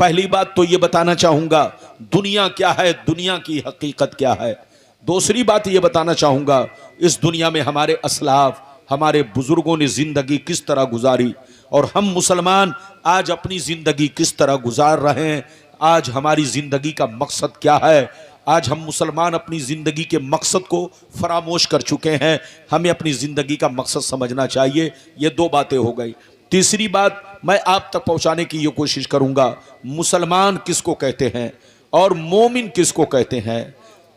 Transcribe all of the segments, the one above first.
पहली बात तो ये बताना चाहूंगा दुनिया क्या है, दुनिया की हकीकत क्या है। दूसरी बात ये बताना चाहूंगा इस दुनिया में हमारे असलाफ, हमारे बुजुर्गों ने जिंदगी किस तरह गुजारी और हम मुसलमान आज अपनी जिंदगी किस तरह गुजार रहे हैं। आज हमारी जिंदगी का मकसद क्या है। आज हम मुसलमान अपनी जिंदगी के मकसद को फरामोश कर चुके हैं। हमें अपनी जिंदगी का मकसद समझना चाहिए। ये दो बातें हो गई। तीसरी बात मैं आप तक पहुंचाने की ये कोशिश करूंगा, मुसलमान किसको कहते हैं और मोमिन किसको कहते हैं।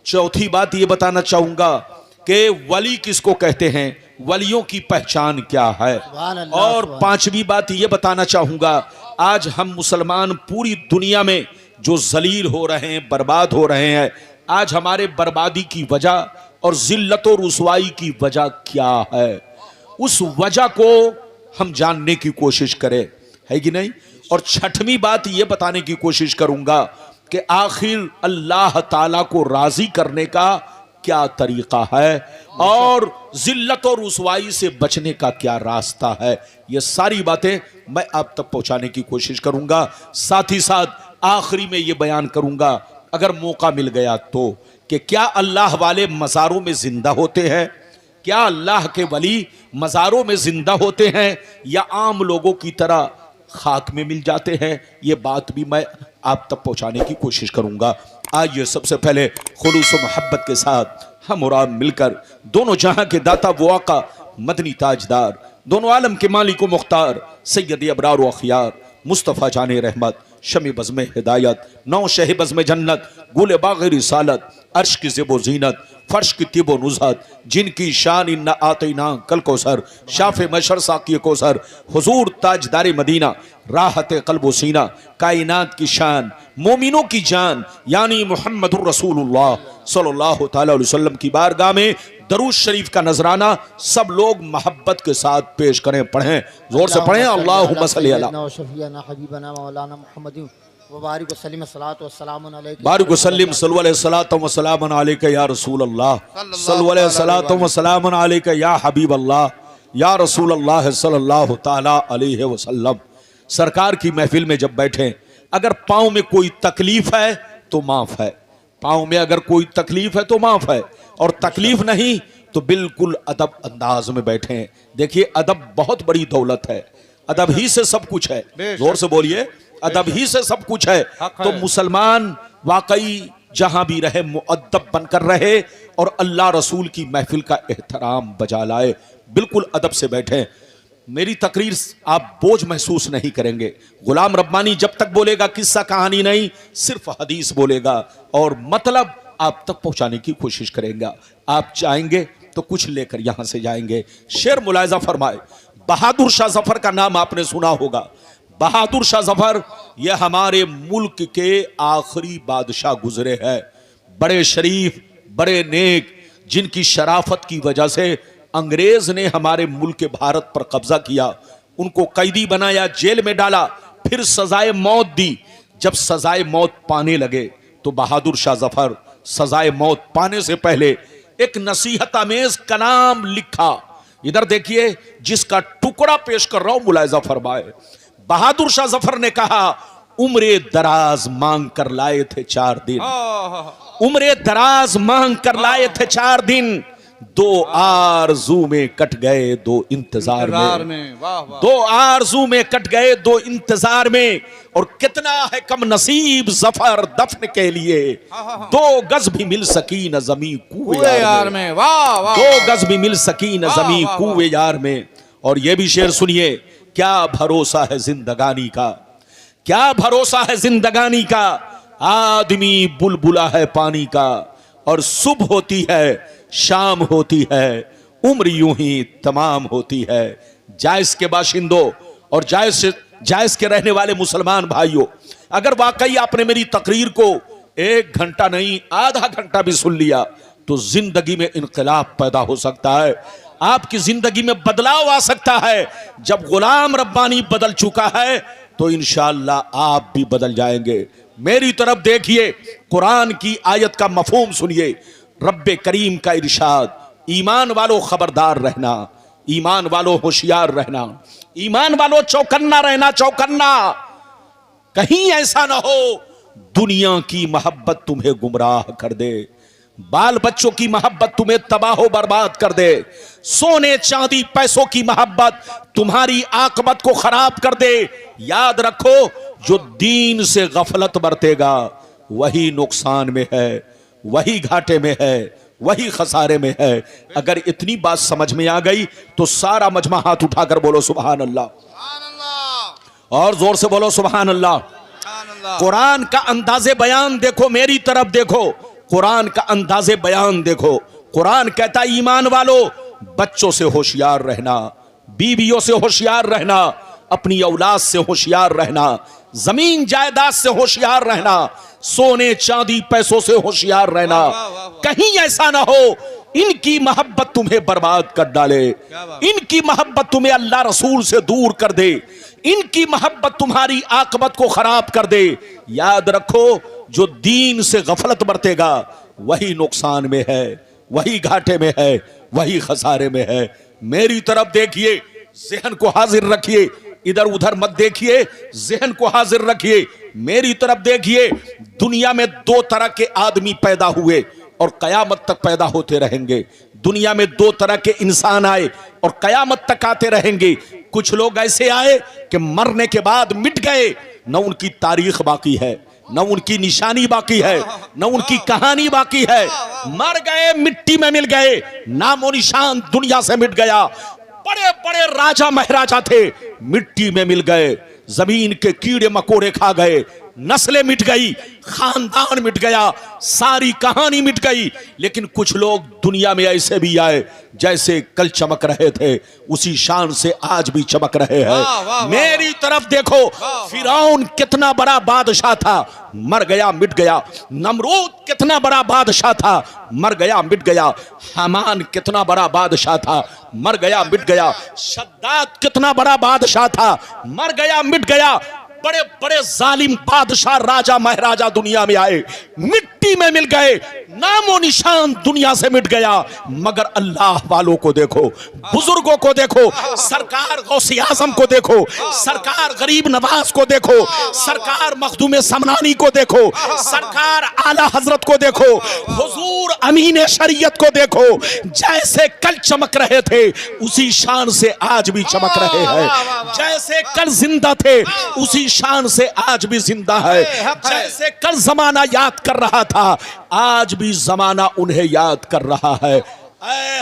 चौथी बात ये बताना चाहूंगा कि वली किसको कहते हैं, वलियों की पहचान क्या है। और पांचवी बात ये बताना चाहूंगा आज हम मुसलमान पूरी दुनिया में जो जलील हो रहे हैं, बर्बाद हो रहे हैं, आज हमारे बर्बादी की वजह और जिल्लत और रुसवाई की वजह क्या है, उस वजह को हम जानने की कोशिश करें, है कि नहीं। और छठवीं बात ये बताने की कोशिश करूंगा कि आखिर अल्लाह ताला को राजी करने का क्या तरीका है और जिल्लत और रुसवाई से बचने का क्या रास्ता है। ये सारी बातें मैं आप तक पहुंचाने की कोशिश करूंगा। साथ ही साथ आखिरी में ये बयान करूंगा अगर मौका मिल गया तो कि क्या अल्लाह वाले मज़ारों में जिंदा होते हैं, क्या अल्लाह के वली मज़ारों में जिंदा होते हैं या आम लोगों की तरह खाक में मिल जाते हैं। ये बात भी मैं आप तक पहुंचाने की कोशिश करूंगा। आइए सबसे पहले खुलूस व मोहब्बत के साथ हम और आप मिलकर दोनों जहां के दाता वो आका मदनी ताजदार, दोनों आलम के मालिक व मुख्तार सैयद अबरार व अखियार मुस्तफ़ा जाने रहमत, शमी बज़्म हिदायत, नौ शह बज़्म जन्नत, गुल बाग़ रिसालत, अर्श की ज़ेबो ज़ीनत, फर्श की तिबो नुज़हत, जिनकी शान इन्ना आतना कल कौसर, शाफ़े मशर साक़ी कौसर, हुज़ूर ताजदार मदीना, राहत क़ल्ब व सीना, कायनात की शान, मोमिनों की जान यानी मुहम्मदुर रसूलुल्लाह सल्लल्लाहु तआला अलैहि वसल्लम की बारगाह में दरूद शरीफ का नजराना सब लोग मोहब्बत के साथ पेश करें। पढ़ें, जोर से पढ़ें। अल्लाहुम्मा सल्ली अला बारिक वसल्लिम सलातो व सलामुन अलैका या रसूल अल्लाह, सलातो व सलामुन अलैका या हबीब अल्लाह, या रसूल अल्लाह सल्लल्लाहु तआला अलैहि वसल्लम। सरकार की महफिल में जब बैठे, अगर पाँव में कोई तकलीफ है तो माफ है, पाँव में अगर कोई तकलीफ है तो माफ है, और तकलीफ नहीं तो बिल्कुल अदब अंदाज में बैठे। देखिए अदब बहुत बड़ी दौलत है, अदब ही से सब कुछ है। जोर से बोलिए, अदब ही से सब कुछ है। तो मुसलमान वाकई जहां भी रहे मुअद्दब बनकर रहे और अल्लाह रसूल की महफिल का एहतराम बजा लाए, बिल्कुल अदब से बैठे। मेरी तकरीर आप बोझ महसूस नहीं करेंगे। गुलाम रब्बानी जब तक बोलेगा किस्सा कहानी नहीं, सिर्फ हदीस बोलेगा और मतलब आप तक पहुंचाने की कोशिश करेगा। आप चाहेंगे तो कुछ लेकर यहां से जाएंगे। शेर मुलायजा फरमाए, बहादुर शाह जफर का नाम आपने सुना होगा। बहादुर शाह जफर ये हमारे मुल्क के आखिरी बादशाह गुजरे हैं। बड़े शरीफ, बड़े नेक, जिनकी शराफत की वजह से अंग्रेज ने हमारे मुल्क के भारत पर कब्जा किया, उनको कैदी बनाया, जेल में डाला, फिर सजाए मौत दी। जब सजाए मौत पाने लगे तो बहादुर शाह जफर सजाए मौत पाने से पहले एक नसीहत आमेज कलाम लिखा। इधर देखिए, जिसका टुकड़ा पेश कर रहा हूं, मुलायजा फरमाए। बहादुर शाह जफर ने कहा, उम्रे दराज मांग कर लाए थे 4 दिन, उम्रे दराज मांग कर लाए थे 4 दिन, 2 आरज़ू में कट गए 2 इंतजार में, 2 आरज़ू में कट गए 2 इंतजार में। और कितना है कम नसीब जफर दफन के लिए, 2 गज भी मिल सकी न जमी कुए यार में, 2 गज भी मिल सकी न जमी कुए यार में। और ये भी शेर सुनिए, क्या भरोसा है जिंदगानी का, क्या भरोसा है जिंदगानी का, आदमी बुलबुला है पानी का, और सुबह होती है शाम होती है, उम्र यूं ही तमाम होती है। जायज के बाशिंदों और जायज के रहने वाले मुसलमान भाइयों, अगर वाकई आपने मेरी तकरीर को 1 घंटा नहीं आधा घंटा भी सुन लिया तो जिंदगी में इनकलाब पैदा हो सकता है, आपकी जिंदगी में बदलाव आ सकता है। जब गुलाम रब्बानी बदल चुका है तो इंशाअल्लाह आप भी बदल जाएंगे। मेरी तरफ देखिए, कुरान की आयत का मफहूम सुनिए। रब्बे करीम का इरशाद, ईमान वालों खबरदार रहना, ईमान वालों होशियार रहना, ईमान वालों चौकन्ना रहना, चौकन्ना। कहीं ऐसा ना हो दुनिया की मोहब्बत तुम्हें गुमराह कर दे, बाल बच्चों की मोहब्बत तुम्हें तबाह बर्बाद कर दे, सोने चांदी पैसों की मोहब्बत तुम्हारी आकबत को खराब कर दे। याद रखो, जो दीन से गफलत बरतेगा वही नुकसान में है, वही घाटे में है, वही खसारे में है। अगर इतनी बात समझ में आ गई तो सारा मजमा हाथ उठाकर बोलो सुभान अल्लाह, और जोर से बोलो सुभान अल्लाह। कुरान का अंदाजे बयान देखो, मेरी तरफ देखो, कुरान का अंदाजे बयान देखो। कुरान कहता है ईमान वालों, बच्चों से होशियार रहना, बीवियों से होशियार रहना, अपनी औलाद से होशियार रहना, जमीन जायदाद से होशियार रहना, सोने चांदी पैसों से होशियार रहना। कहीं ऐसा ना हो इनकी मोहब्बत तुम्हें बर्बाद कर डाले, इनकी मोहब्बत तुम्हें अल्लाह रसूल से दूर कर दे, इनकी मोहब्बत तुम्हारी आकबत को खराब कर दे। याद रखो, जो दीन से गफलत बरतेगा वही नुकसान में है, वही घाटे में है, वही खसारे में है। मेरी तरफ देखिए, ज़हन को हाजिर रखिए, इधर उधर मत देखिए, ज़हन को हाजिर रखिए, मेरी तरफ देखिए। दुनिया में दो तरह के आदमी पैदा हुए और कयामत तक पैदा होते रहेंगे। दुनिया में दो तरह के इंसान आए और कयामत तक आते रहेंगे। कुछ लोग ऐसे आए कि मरने के बाद मिट गए, न उनकी तारीख बाकी है, न उनकी निशानी बाकी है, न उनकी कहानी बाकी है। मर गए, मिट्टी में मिल गए, नामो निशान दुनिया से मिट गया। बड़े बड़े राजा महाराजा थे, मिट्टी में मिल गए, जमीन के कीड़े मकोड़े खा गए, नस्लें मिट गई, खानदान मिट गया, सारी कहानी मिट गई। लेकिन कुछ लोग दुनिया में ऐसे भी आए जैसे कल चमक रहे थे, उसी शान से आज भी चमक रहे हैं। मेरी तरफ देखो, फिरौन कितना बड़ा बादशाह था, मर गया मिट गया। नमरूद कितना बड़ा बादशाह था, मर गया मिट गया। हामान कितना बड़ा बादशाह था, मर गया मिट गया। शद्दाद कितना बड़ा बादशाह था, मर गया मिट गया। बड़े बड़े जालिम बादशाह राजा महाराजा दुनिया में आए, मिट्टी में मिल गए, नामो निशान दुनिया से मिट गया। मगर अल्लाह वालों को देखो, बुजुर्गों को देखो, सरकार गौसे आजम को देखो, सरकार गरीब नवाज को देखो, सरकार मखदूम समनानी को देखो, सरकार आला हजरत को देखो, हुजूर अमीन शरीयत को देखो। जैसे कल चमक रहे थे उसी शान से आज भी चमक रहे हैं, जैसे कल जिंदा थे उसी शान से आज भी जिंदा है। जैसे कल जमाना याद कर रहा था आज भी जमाना उन्हें याद कर रहा है।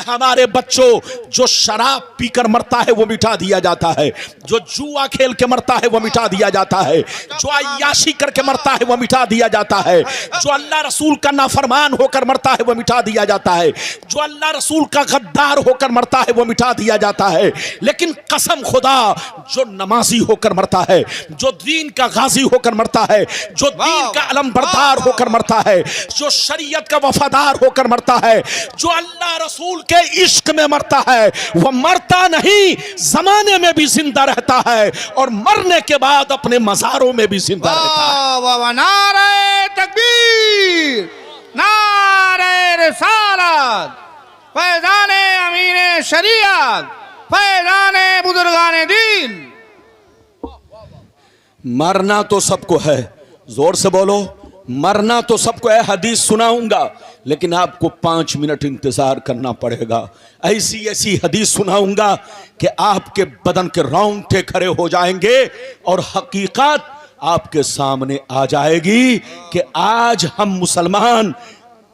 हमारे बच्चों, जो शराब पीकर मरता है वो मिटा दिया जाता है, जो जुआ खेल के मरता है वो मिटा दिया जाता है, जो अय्याशी करके मरता है वो मिटा दिया जाता है, जो अल्लाह रसूल का नाफरमान होकर मरता है वो मिटा दिया जाता है, जो अल्लाह रसूल का गद्दार होकर मरता है वो मिटा दिया जाता है। लेकिन कसम खुदा, जो नमाजी होकर मरता है, जो दीन का गाजी होकर मरता है, जो दीन का अलमबरदार होकर मरता है, जो शरीयत का वफादार होकर मरता है, जो अल्लाह रसूल के इश्क में मरता है, वह मरता नहीं, जमाने में भी जिंदा रहता है और मरने के बाद अपने मज़ारों में भी जिंदा रहता है। नारे तकबीर, नारे रिसालत, फैज़ाने अमीने शरीयत, फैज़ाने बुजुर्गाने दीन। मरना तो सबको है, जोर से बोलो, मरना तो सबको है। हदीस सुनाऊंगा लेकिन आपको 5 मिनट इंतजार करना पड़ेगा। ऐसी ऐसी हदीस सुनाऊंगा कि आपके बदन के रोंगटे खड़े हो जाएंगे और हकीकत आपके सामने आ जाएगी कि आज हम मुसलमान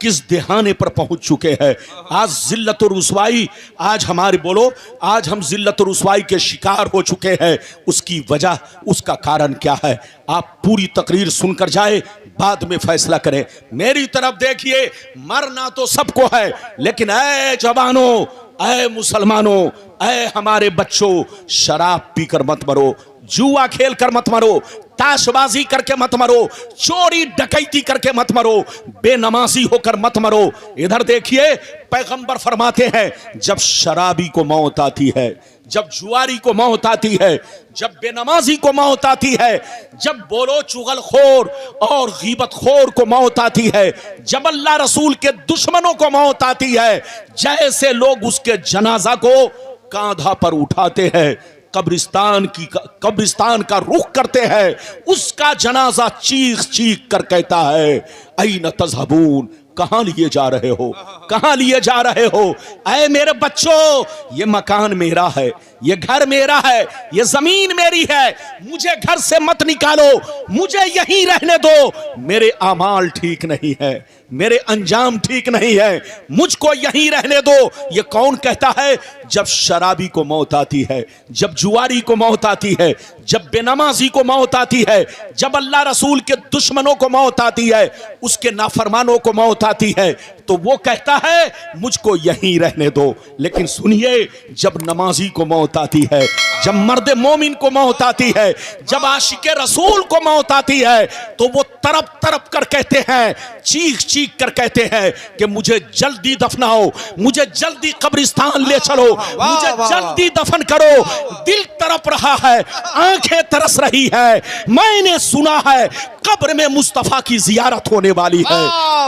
किस देहाने पर पहुंच चुके हैं। आज जिल्लत और रुसवाई, आज हमारे बोलो, आज हम जिल्लत और रुसवाई के शिकार हो चुके हैं। उसकी वजह, उसका कारण क्या है? आप पूरी तकरीर सुनकर जाए, बाद में फैसला करें। मेरी तरफ देखिए, मरना तो सबको है, लेकिन ऐ जवानों, ऐ मुसलमानों, ऐ हमारे बच्चों, शराब पीकर मत मरो, जुआ खेल कर मत मरो, ताशबाजी करके मत मरो, चोरी डकैती करके मत मरो, बेनमाजी होकर मत मरो। इधर देखिए, पैगंबर फरमाते हैं जब शराबी को मौत आती है, जब जुआरी को मौत आती है, जब बेनमाजी को मौत आती है, जब बोलो चुगलखोर और गीबतखोर को मौत आती है, जब अल्लाह रसूल के दुश्मनों को मौत आती है, जैसे लोग उसके जनाजा को कांधा पर उठाते हैं, कब्रिस्तान का रुख करते हैं, उसका जनाजा चीख चीख कर कहता है, ऐन तज़हबून, कहां लिए जा रहे हो, कहां लिए जा रहे हो? ऐ मेरे बच्चों, ये मकान मेरा है, ये घर मेरा है, ये जमीन मेरी है, मुझे घर से मत निकालो, मुझे यहीं रहने दो। मेरे आमाल ठीक नहीं है, मेरे अंजाम ठीक नहीं है, मुझको यहीं रहने दो। ये कौन कहता है? जब शराबी को मौत आती है, जब जुआरी को मौत आती है, जब बेनमाजी को मौत आती है, जब अल्लाह रसूल के दुश्मनों को मौत आती है, उसके नाफरमानों को मौत आती है, तो वो कहता है मुझको यहीं रहने दो। लेकिन सुनिए, जब नमाजी को मौत आती है, जब मर्द मोमिन को मौत आती है, जब आशिके रसूल को मौत आती है, तो वो तरप तरप कर कहते हैं, चीख चीख कर कहते हैं कि मुझे जल्दी दफनाओ, मुझे जल्दी कब्रिस्तान ले चलो, मुझे जल्दी दफन करो। दिल तरप रहा है, आंखें तरस रही है। मैंने सुना है कब्र में मुस्तफा की जियारत होने वाली है,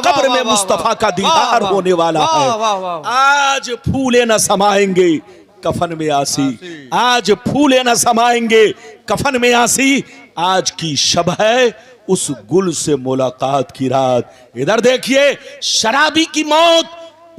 कब्र में मुस्तफा का दीदार होने वाला है। आज फूले न समाएंगे कफन में आसी, आज फूले न समाएंगे कफन में आसी। आज की शब है उस गुल से मुलाकात की रात। इधर देखिए, शराबी की मौत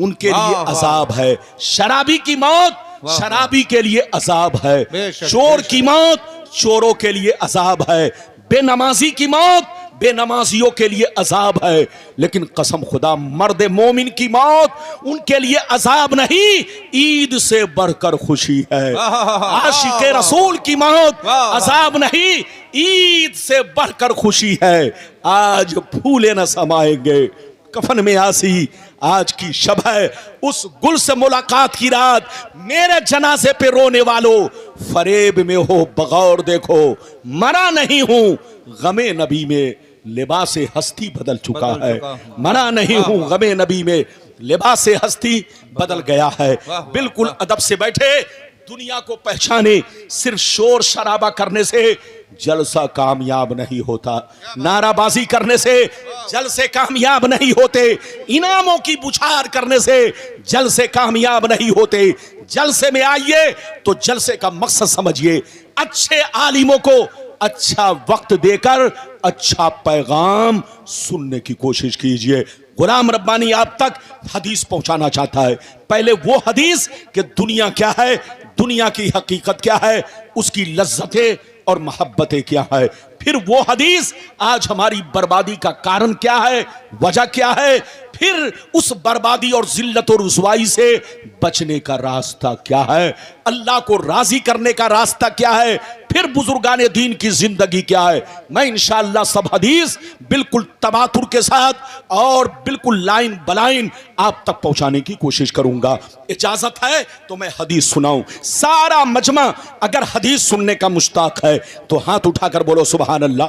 उनके लिए अजाब है, शराबी की मौत शराबी के लिए अजाब है, चोर की मौत चोरों के लिए अजाब है, बेनमाजी की मौत बेनमाजियों के लिए अजाब है। लेकिन कसम खुदा, मर्द मोमिन की मौत उनके लिए अजाब नहीं, ईद से बढ़कर खुशी है। आशिके रसूल की मौत अजाब नहीं, ईद से बढ़कर खुशी है। आज फूले न समाएंगे कफन में आसी, आज की शब है उस गुल से मुलाकात की रात। मेरे जनाजे पे रोने वालों, फरेब में हो बगौर देखो, मरा नहीं हूं गमे नबी में, लिबासे हस्ती बदल चुका है। मरा नहीं हूं गमे नबी में, लिबासे हस्ती बदल गया है। बिल्कुल अदब से बैठे, दुनिया को पहचाने। सिर्फ शोर शराबा करने से जलसा कामयाब नहीं होता, नाराबाजी करने से जलसे कामयाब नहीं होते, इनामों की बुछार करने से जलसे कामयाब नहीं होते। जलसे में आइए तो जलसे का मकसद समझिए, अच्छे आलिमों को अच्छा वक्त देकर अच्छा पैगाम सुनने की कोशिश कीजिए। गुलाम रब्बानी आप तक हदीस पहुंचाना चाहता है। पहले वो हदीस कि दुनिया क्या है, दुनिया की हकीकत क्या है, उसकी लज्जतें और मोहब्बतें क्या है। फिर वो हदीस आज हमारी बर्बादी का कारण क्या है, वजह क्या है, फिर उस बर्बादी और जिल्लत और रुसवाई से बचने का रास्ता क्या है, अल्लाह को राजी करने का रास्ता क्या है, फिर बुजुर्गाने दीन की जिंदगी क्या है। मैं इंशाअल्लाह सब हदीस बिल्कुल तबातुर के साथ और बिल्कुल लाइन बलाइन आप तक पहुंचाने की कोशिश करूंगा। इजाजत है तो मैं हदीस सुनाऊं। सारा मजमा अगर हदीस सुनने का मुश्ताक है तो हाथ उठाकर बोलो सुभान अल्लाह,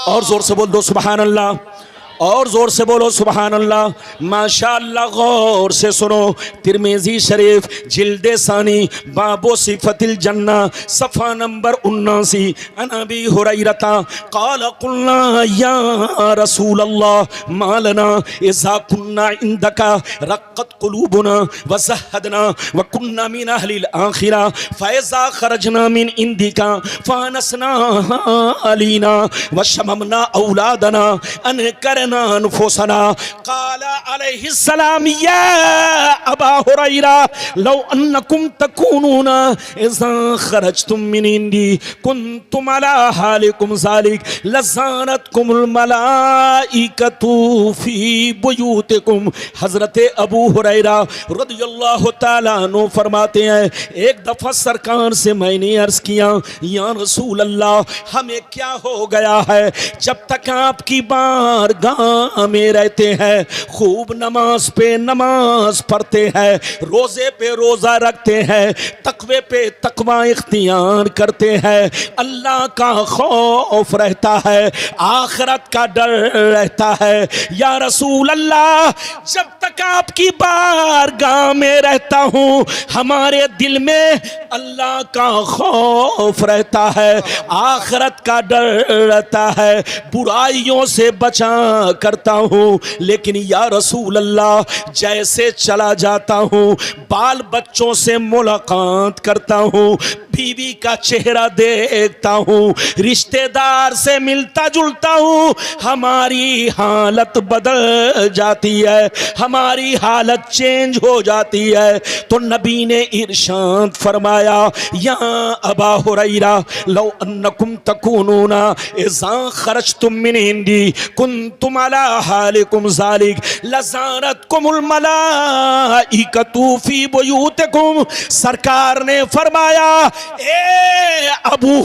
और जोर से बोल दो सुभान अल्लाह, और जोर से बोलो सुभान अल्लाह। माशाअल्लाह, गौर से सुनो। तिरमिजी शरीफ जिल्दे सानी बाबो सिफतिल जन्ना सफ़ा नंबर 79। अनबी हुरैरता क़ाल क़ुलना या रसूल अल्लाह मा लना इज़ा कुन्ना इंदका रक़्क़त क़ुलूबुना व ज़हदना व कुन्ना मिन अहलिल आखिरा फ़इज़ा ख़रजना मिन इंदिका फ़अनसना अलीना व शममना औलादना अन अनफुसना। क़ाला अलैहिस्सलाम या अबा हुरैरा लौ अन्नकुम तकूनूना इज़ा खरजतुम मिन इंदी कुन्तुम अला हालिकुम ज़ालिक लज़ानतकुमुल मलाइकतु फी बुयूतिकुम। हज़रत अबू हुरैरा रज़ियल्लाहु ताला अन्हु फरमाते हैं, एक दफ़ा सरकार से मैंने अर्ज़ किया, या रसूल अल्लाह, हमें क्या हो गया है, जब तक आपकी बारगाह में रहते हैं, खूब नमाज पे नमाज पढ़ते हैं, रोजे पे रोजा रखते हैं, तकवे पे तकवा इख्तियार करते हैं, अल्लाह का खौफ रहता है, आखिरत का डर रहता है। या रसूल अल्लाह, जब तक आपकी बारगाह में रहता हूँ, हमारे दिल में अल्लाह का खौफ रहता है, आखिरत का डर रहता है, बुराइयों से बचा करता हूँ, लेकिन या रसूल अल्लाह जैसे चला जाता हूँ बाल बच्चों से मुलाकात करता हूँ, बीवी का चेहरा देखता हूँ, रिश्तेदार से मिलता जुलता हूँ, हमारी हालत बदल जाती है, हमारी हालत चेंज हो जाती है। तो नबी ने इरशाद फरमाया, या अबा हुरैरा लौ अन्नकुम तकूनूना इज़ा खरजतुम मिन इंदी कुंतुम अला हालिकुम ज़ालिक लज़ारतकुमुल मलाइकतु फी बुयूतिकुम। सरकार ने फरमाया, ए अबू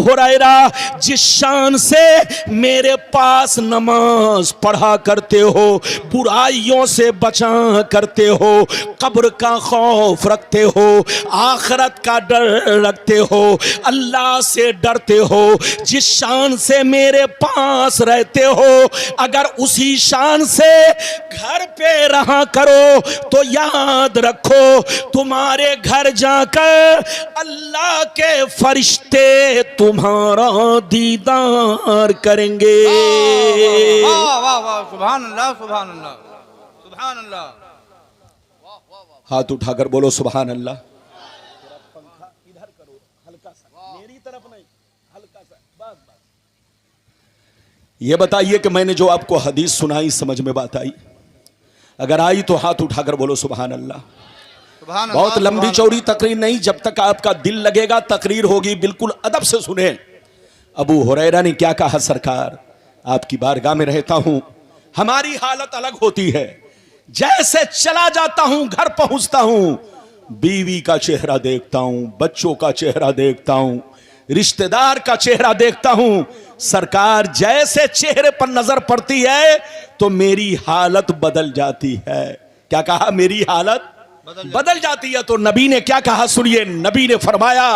हुरैरा जिस शान से मेरे पास नमाज पढ़ा करते हो, बुराइयों से बचा करते हो, कब्र का खौफ रखते हो, आखिरत का डर रखते हो, अल्लाह से डरते हो, जिस शान से मेरे पास रहते हो, अगर उसी शान से घर पे रहा करो तो याद रखो तुम्हारे घर जाकर अल्लाह के फरिश्ते तुम्हारा दीदार करेंगे। वाह वाह वाह, सुभान अल्लाह सुभान अल्लाह सुभान अल्लाह। हाथ उठाकर बोलो सुभान अल्लाह। पंखा इधर करो, हल्का सा, मेरी तरफ नहीं, हल्का सा, बस बस। ये बताइए कि मैंने जो आपको हदीस सुनाई समझ में बात आई? अगर आई तो हाथ उठाकर बोलो सुभान अल्लाह। सुभान बहुत अल्लाह, लंबी सुभान चौड़ी तकरीर नहीं, जब तक आपका दिल लगेगा तकरीर होगी, बिल्कुल अदब से सुने। अबू हुरैरा ने क्या कहा, सरकार आपकी बारगाह में रहता हूं, हमारी हालत अलग होती है, जैसे चला जाता हूं घर पहुंचता हूं बीवी का चेहरा देखता हूं, बच्चों का चेहरा देखता हूं, रिश्तेदार का चेहरा देखता हूं। सरकार जैसे चेहरे पर नजर पड़ती है तो मेरी हालत बदल जाती है। क्या कहा, मेरी हालत बदल जाती है। तो नबी ने क्या कहा सुनिए, नबी ने फरमाया,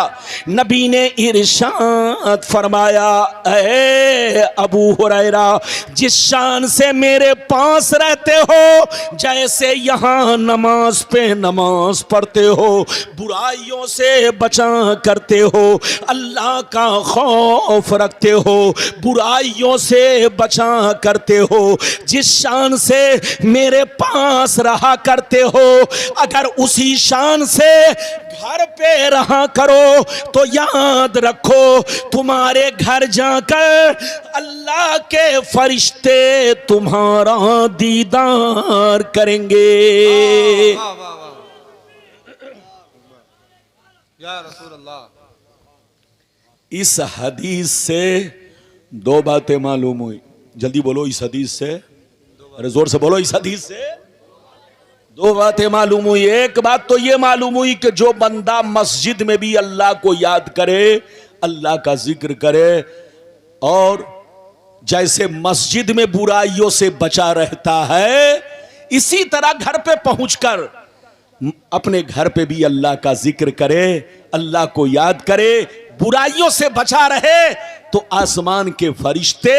नबी ने इरशाद फरमाया, ए अबू हुरैरा जिस शान से मेरे पास रहते हो, जैसे यहां नमाज पे नमाज पढ़ते हो, बुराइयों से बचा करते हो, अल्लाह का खौफ रखते हो, बुराइयों से बचा करते हो, जिस शान से मेरे पास रहा करते हो, अगर उसी शान से घर पे रहा करो तो याद रखो तुम्हारे घर जाकर अल्लाह के फरिश्ते तुम्हारा दीदार करेंगे। वाह वाह वाह, या रसूल अल्लाह। इस हदीस से दो बातें मालूम हुई। जल्दी बोलो, इस हदीस से, अरे जोर से बोलो, इस हदीस से दो बातें मालूम हुई। एक बात तो ये मालूम हुई कि जो बंदा मस्जिद में भी अल्लाह को याद करे, अल्लाह का जिक्र करे, और जैसे मस्जिद में बुराइयों से बचा रहता है, इसी तरह घर पे पहुंचकर अपने घर पे भी अल्लाह का जिक्र करे, अल्लाह को याद करे, बुराइयों से बचा रहे, तो आसमान के फरिश्ते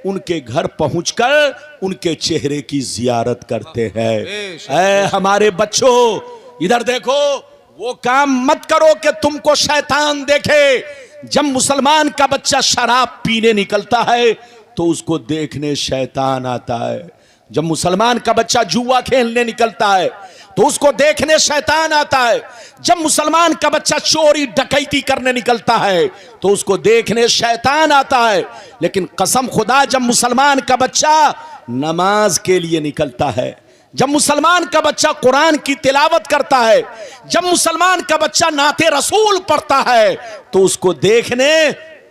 उनके घर पहुंचकर उनके चेहरे की जियारत करते हैं। ऐ हमारे बच्चों, इधर देखो, वो काम मत करो कि तुमको शैतान देखे। जब मुसलमान का बच्चा शराब पीने निकलता है तो उसको देखने शैतान आता है। जब मुसलमान का बच्चा जुआ खेलने निकलता है तो उसको देखने शैतान आता है। जब मुसलमान का बच्चा चोरी डकैती करने निकलता है तो उसको देखने शैतान आता है। लेकिन कसम खुदा, जब मुसलमान का बच्चा नमाज के लिए निकलता है, जब मुसलमान का बच्चा कुरान की तिलावत करता है, जब मुसलमान का बच्चा नाते रसूल पढ़ता है, तो उसको देखने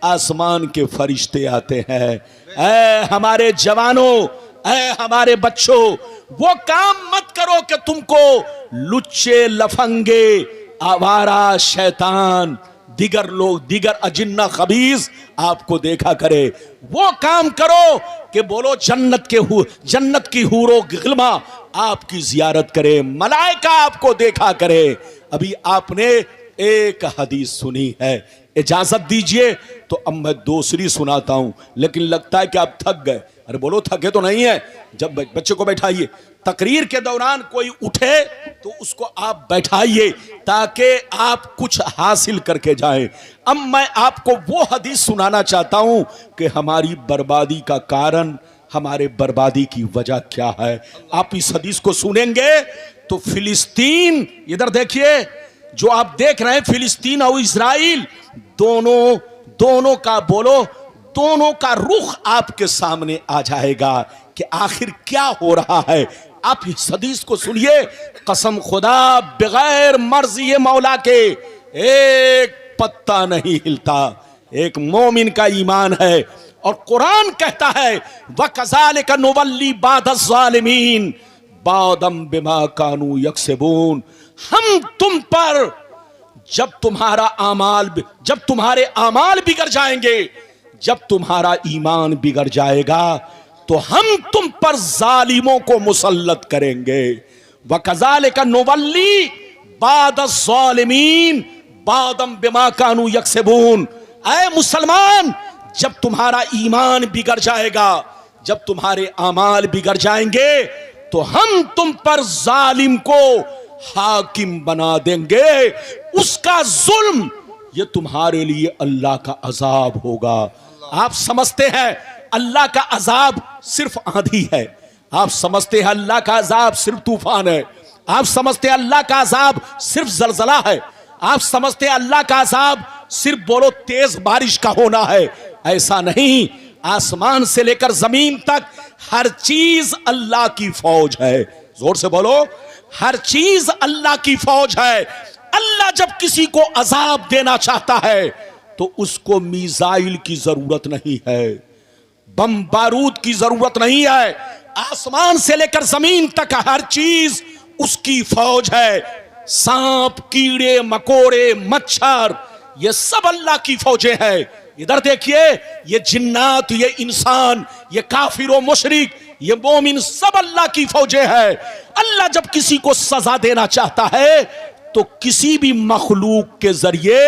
आसमान के फरिश्ते आते हैं। ऐ हमारे जवानों, ऐ हमारे बच्चों, वो काम मत करो कि तुमको लुच्चे, लफंगे, आवारा, शैतान, दिगर लोग, दिगर अजिन्ना खबीस आपको देखा करे। वो काम करो कि बोलो जन्नत की हूरो गिलमा आपकी जियारत करे, मलाइका आपको देखा करे। अभी आपने एक हदीस सुनी है, इजाजत दीजिए तो अब मैं दूसरी सुनाता हूं, लेकिन लगता है कि आप थक गए। अरे बोलो, थके तो नहीं है? जब बच्चे को बैठाइए, तकरीर के दौरान कोई उठे तो उसको आप बैठाइए ताकि आप कुछ हासिल करके जाएं। अब मैं आपको वो हदीस सुनाना चाहता हूं कि हमारी बर्बादी का कारण, हमारे बर्बादी की वजह क्या है। आप इस हदीस को सुनेंगे तो फिलिस्तीन, इधर देखिए जो आप देख रहे हैं फिलिस्तीन और इजराइल, दोनों का बोलो, दोनों का रुख आपके सामने आ जाएगा कि आखिर क्या हो रहा है। आप इस हदीस को सुनिए, कसम खुदा बगैर मर्जी मौला के एक पत्ता नहीं हिलता। एक मोमिन का ईमान है और कुरान कहता है वकज़ालिका नुवल्ली बादज़्ज़ालिमीन बादम बिमा कानू यक्सिबून। हम तुम पर जब तुम्हारे आमाल बिगड़ जाएंगे, जब तुम्हारा ईमान बिगड़ जाएगा तो हम तुम पर जालिमों को मुसल्लत करेंगे। वकज़ालिका नुवल्ली बादज़्ज़ालिमीन बादम बिमा कानू यक्सिबून। ऐ मुसलमान, जब तुम्हारा ईमान बिगड़ जाएगा, जब तुम्हारे आमाल बिगड़ जाएंगे तो हम तुम पर जालिम को हाकिम बना देंगे। उसका जुल्म ये तुम्हारे लिए अल्लाह का अजाब होगा। आप समझते हैं अल्लाह का अजाब सिर्फ आंधी है, आप समझते हैं अल्लाह का अजाब सिर्फ तूफान है, आप समझते हैं अल्लाह का अजाब सिर्फ जलजला है, आप समझते हैं अल्लाह का अजाब सिर्फ बोलो तेज बारिश का होना है। ऐसा नहीं, आसमान से लेकर जमीन तक हर चीज अल्लाह की फौज है। जोर से बोलो, हर चीज अल्लाह की फौज है। अल्लाह जब किसी को अजाब देना चाहता है तो उसको मिसाइल की जरूरत नहीं है, बम बारूद की जरूरत नहीं है। आसमान से लेकर जमीन तक हर चीज उसकी फौज है। सांप, कीड़े मकोड़े, मच्छर, ये सब अल्लाह की फौजें हैं। इधर देखिए, ये जिन्नात, ये इंसान, ये काफिर व मुशरिक, ये मोमिन, सब अल्लाह की फौजें हैं। अल्लाह जब किसी को सजा देना चाहता है तो किसी भी मखलूक के जरिए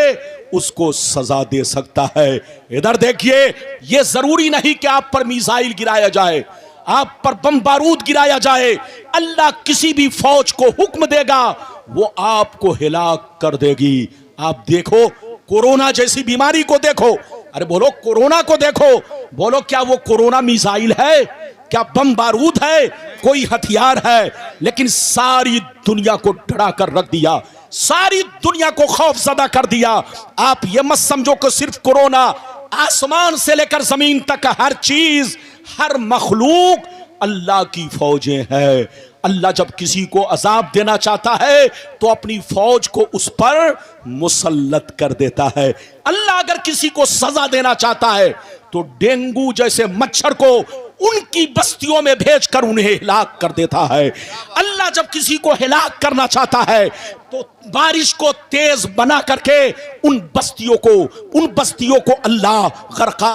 उसको सजा दे सकता है। इधर देखिए, यह जरूरी नहीं कि आप पर मिसाइल गिराया जाए, आप पर बम बारूद गिराया जाए। अल्लाह किसी भी फौज को हुक्म देगा, वो आपको हिलाक कर देगी। आप देखो कोरोना जैसी बीमारी को देखो, अरे बोलो कोरोना को देखो, बोलो क्या वो कोरोना मिसाइल है, क्या बम बारूद है, कोई हथियार है? लेकिन सारी दुनिया को डरा कर रख दिया, सारी दुनिया को खौफजदा कर दिया। आप ये मत समझो कि सिर्फ कोरोना, आसमान से लेकर जमीन तक हर चीज, हर मखलूक अल्लाह की फौजें हैं। अल्लाह जब किसी को अजाब देना चाहता है तो अपनी फौज को उस पर मुसल्लत कर देता है। अल्लाह अगर किसी को सजा देना चाहता है तो डेंगू जैसे मच्छर को उनकी बस्तियों में भेजकर उन्हें हिलाक कर देता है। अल्लाह जब किसी को हिलाक करना चाहता है तो बारिश को तेज बना करके उन बस्तियों को अल्लाह गरका